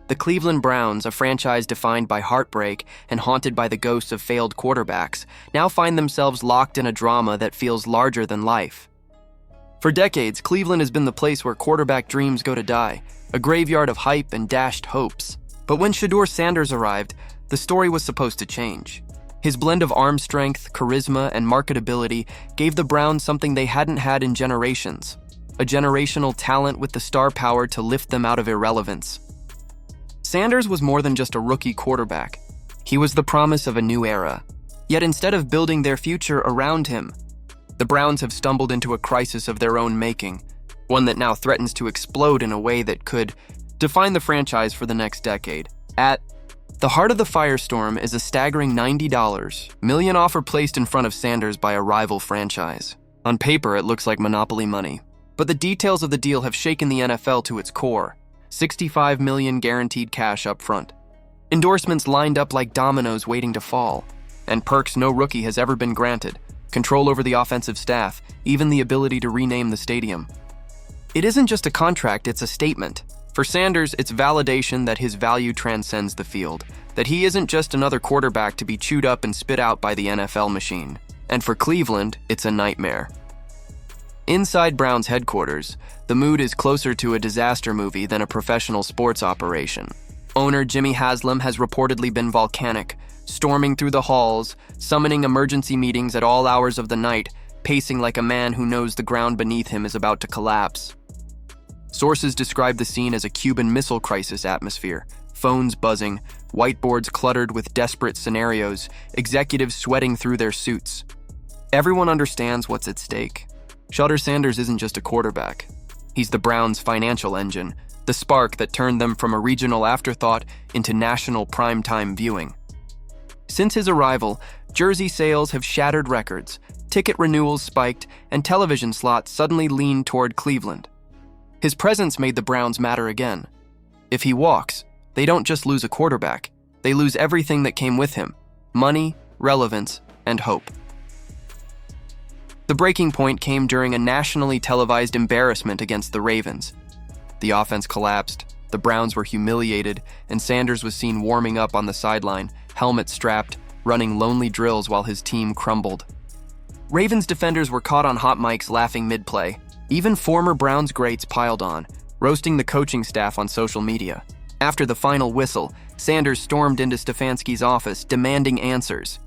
The Cleveland Browns, a franchise defined by heartbreak and haunted by the ghosts of failed quarterbacks, now find themselves locked in a drama that feels larger than life. For decades, Cleveland has been the place where quarterback dreams go to die, a graveyard of hype and dashed hopes. But when Shadur Sanders arrived, the story was supposed to change. His blend of arm strength, charisma, and marketability gave the Browns something they hadn't had in generations: a generational talent with the star power to lift them out of irrelevance. Sanders was more than just a rookie quarterback. He was the promise of a new era. Yet instead of building their future around him, the Browns have stumbled into a crisis of their own making, one that now threatens to explode in a way that could define the franchise for the next decade. At the heart of the firestorm is a staggering $90 million offer placed in front of Sanders by a rival franchise. On paper, it looks like monopoly money, but the details of the deal have shaken the NFL to its core. $65 million guaranteed cash up front, endorsements lined up like dominoes waiting to fall, and perks no rookie has ever been granted: control over the offensive staff, even the ability to rename the stadium. It isn't just a contract, it's a statement. For Sanders, it's validation that his value transcends the field, that he isn't just another quarterback to be chewed up and spit out by the NFL machine. And for Cleveland, it's a nightmare. Inside Browns headquarters, the mood is closer to a disaster movie than a professional sports operation. Owner Jimmy Haslam has reportedly been volcanic, storming through the halls, summoning emergency meetings at all hours of the night, pacing like a man who knows the ground beneath him is about to collapse. Sources describe the scene as a Cuban Missile Crisis atmosphere: phones buzzing, whiteboards cluttered with desperate scenarios, executives sweating through their suits. Everyone understands what's at stake. Shadur Sanders isn't just a quarterback. He's the Browns' financial engine, the spark that turned them from a regional afterthought into national primetime viewing. Since his arrival, jersey sales have shattered records, ticket renewals spiked, and television slots suddenly leaned toward Cleveland. His presence made the Browns matter again. If he walks, they don't just lose a quarterback, they lose everything that came with him: money, relevance, and hope. The breaking point came during a nationally televised embarrassment against the Ravens. The offense collapsed, the Browns were humiliated, and Sanders was seen warming up on the sideline, helmet strapped, running lonely drills while his team crumbled. Ravens defenders were caught on hot mics laughing mid-play. Even former Browns greats piled on, roasting the coaching staff on social media. After the final whistle, Sanders stormed into Stefanski's office, demanding answers.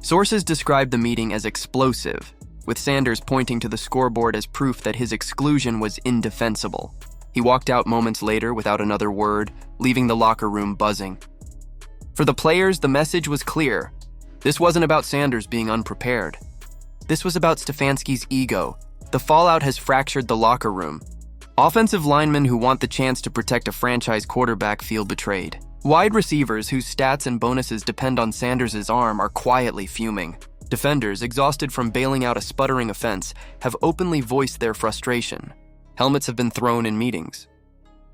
Sources described the meeting as explosive, with Sanders pointing to the scoreboard as proof that his exclusion was indefensible. He walked out moments later without another word, leaving the locker room buzzing. For the players, the message was clear. This wasn't about Sanders being unprepared. This was about Stefanski's ego. The fallout has fractured the locker room. Offensive linemen who want the chance to protect a franchise quarterback feel betrayed. Wide receivers whose stats and bonuses depend on Sanders' arm are quietly fuming. Defenders, exhausted from bailing out a sputtering offense, have openly voiced their frustration. Helmets have been thrown in meetings.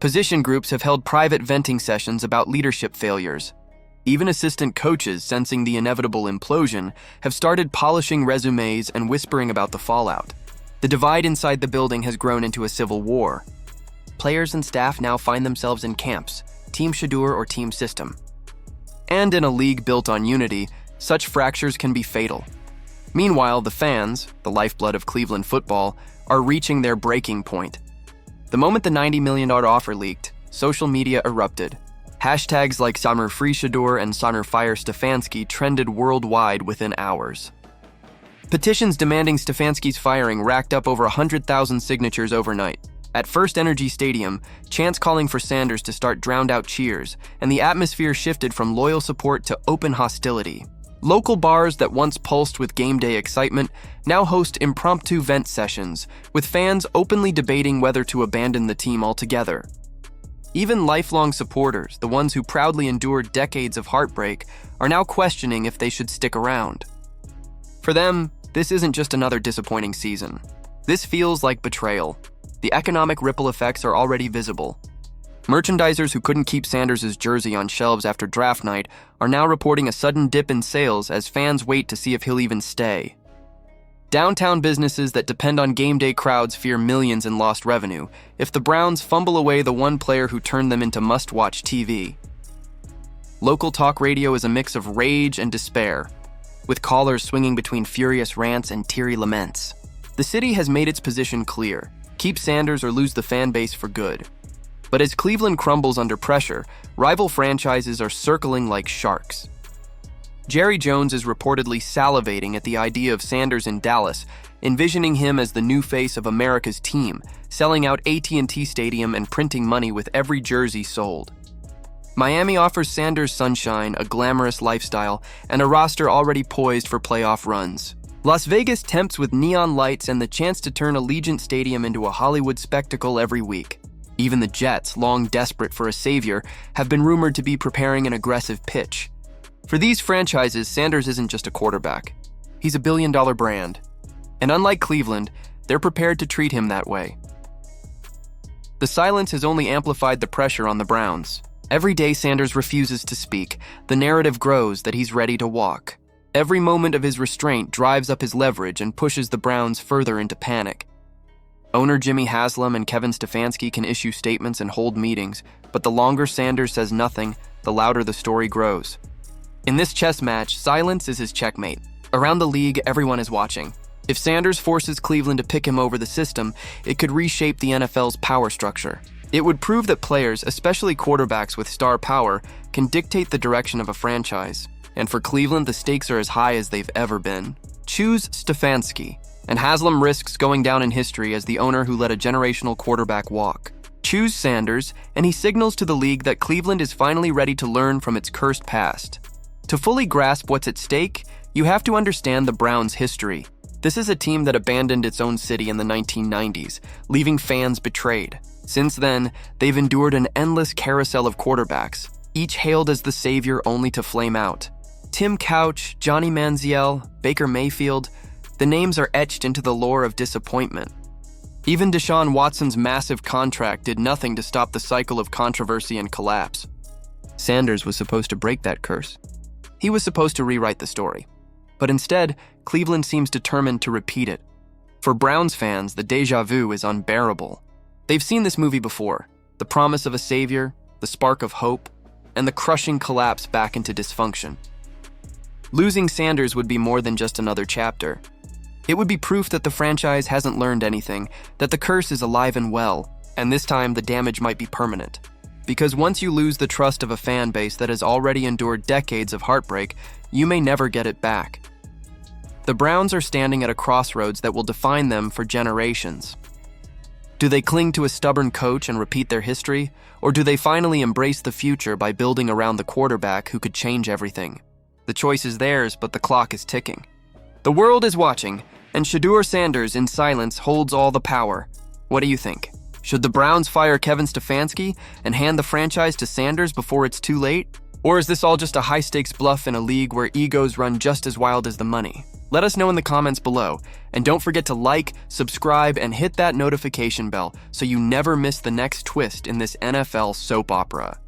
Position groups have held private venting sessions about leadership failures. Even assistant coaches, sensing the inevitable implosion, have started polishing resumes and whispering about the fallout. The divide inside the building has grown into a civil war. Players and staff now find themselves in camps, Team Shedeur or Team System. And in a league built on unity, such fractures can be fatal. Meanwhile, the fans, the lifeblood of Cleveland football, are reaching their breaking point. The moment the $90 million offer leaked, social media erupted. Hashtags like Summer Free Shedeur and Summer Fire Stefanski trended worldwide within hours. Petitions demanding Stefanski's firing racked up over 100,000 signatures overnight. At First Energy Stadium, chants calling for Sanders to start drowned out cheers, and the atmosphere shifted from loyal support to open hostility. Local bars that once pulsed with game day excitement now host impromptu vent sessions, with fans openly debating whether to abandon the team altogether. Even lifelong supporters, the ones who proudly endured decades of heartbreak, are now questioning if they should stick around. For them, this isn't just another disappointing season. This feels like betrayal. The economic ripple effects are already visible. Merchandisers who couldn't keep Sanders' jersey on shelves after draft night are now reporting a sudden dip in sales as fans wait to see if he'll even stay. Downtown businesses that depend on game day crowds fear millions in lost revenue if the Browns fumble away the one player who turned them into must-watch TV. Local talk radio is a mix of rage and despair, with callers swinging between furious rants and teary laments. The city has made its position clear: keep Sanders or lose the fan base for good. But as Cleveland crumbles under pressure, rival franchises are circling like sharks. Jerry Jones is reportedly salivating at the idea of Sanders in Dallas, envisioning him as the new face of America's team, selling out AT&T Stadium and printing money with every jersey sold. Miami offers Sanders sunshine, a glamorous lifestyle, and a roster already poised for playoff runs. Las Vegas tempts with neon lights and the chance to turn Allegiant Stadium into a Hollywood spectacle every week. Even the Jets, long desperate for a savior, have been rumored to be preparing an aggressive pitch. For these franchises, Sanders isn't just a quarterback. He's a billion-dollar brand. And unlike Cleveland, they're prepared to treat him that way. The silence has only amplified the pressure on the Browns. Every day Sanders refuses to speak, the narrative grows that he's ready to walk. Every moment of his restraint drives up his leverage and pushes the Browns further into panic. Owner Jimmy Haslam and Kevin Stefanski can issue statements and hold meetings, but the longer Sanders says nothing, the louder the story grows. In this chess match, silence is his checkmate. Around the league, everyone is watching. If Sanders forces Cleveland to pick him over the system, it could reshape the NFL's power structure. It would prove that players, especially quarterbacks with star power, can dictate the direction of a franchise. And for Cleveland, the stakes are as high as they've ever been. Choose Stefanski, and Haslam risks going down in history as the owner who let a generational quarterback walk. Choose Sanders, and he signals to the league that Cleveland is finally ready to learn from its cursed past. To fully grasp what's at stake, you have to understand the Browns' history. This is a team that abandoned its own city in the 1990s, leaving fans betrayed. Since then, they've endured an endless carousel of quarterbacks, each hailed as the savior only to flame out. Tim Couch, Johnny Manziel, Baker Mayfield, the names are etched into the lore of disappointment. Even Deshaun Watson's massive contract did nothing to stop the cycle of controversy and collapse. Sanders was supposed to break that curse. He was supposed to rewrite the story. But instead, Cleveland seems determined to repeat it. For Browns fans, the déjà vu is unbearable. They've seen this movie before: the promise of a savior, the spark of hope, and the crushing collapse back into dysfunction. Losing Sanders would be more than just another chapter. It would be proof that the franchise hasn't learned anything, that the curse is alive and well, and this time the damage might be permanent. Because once you lose the trust of a fan base that has already endured decades of heartbreak, you may never get it back. The Browns are standing at a crossroads that will define them for generations. Do they cling to a stubborn coach and repeat their history, or do they finally embrace the future by building around the quarterback who could change everything? The choice is theirs, but the clock is ticking. The world is watching, and Shadur Sanders in silence holds all the power. What do you think? Should the Browns fire Kevin Stefanski and hand the franchise to Sanders before it's too late? Or is this all just a high-stakes bluff in a league where egos run just as wild as the money? Let us know in the comments below, and don't forget to like, subscribe, and hit that notification bell so you never miss the next twist in this NFL soap opera.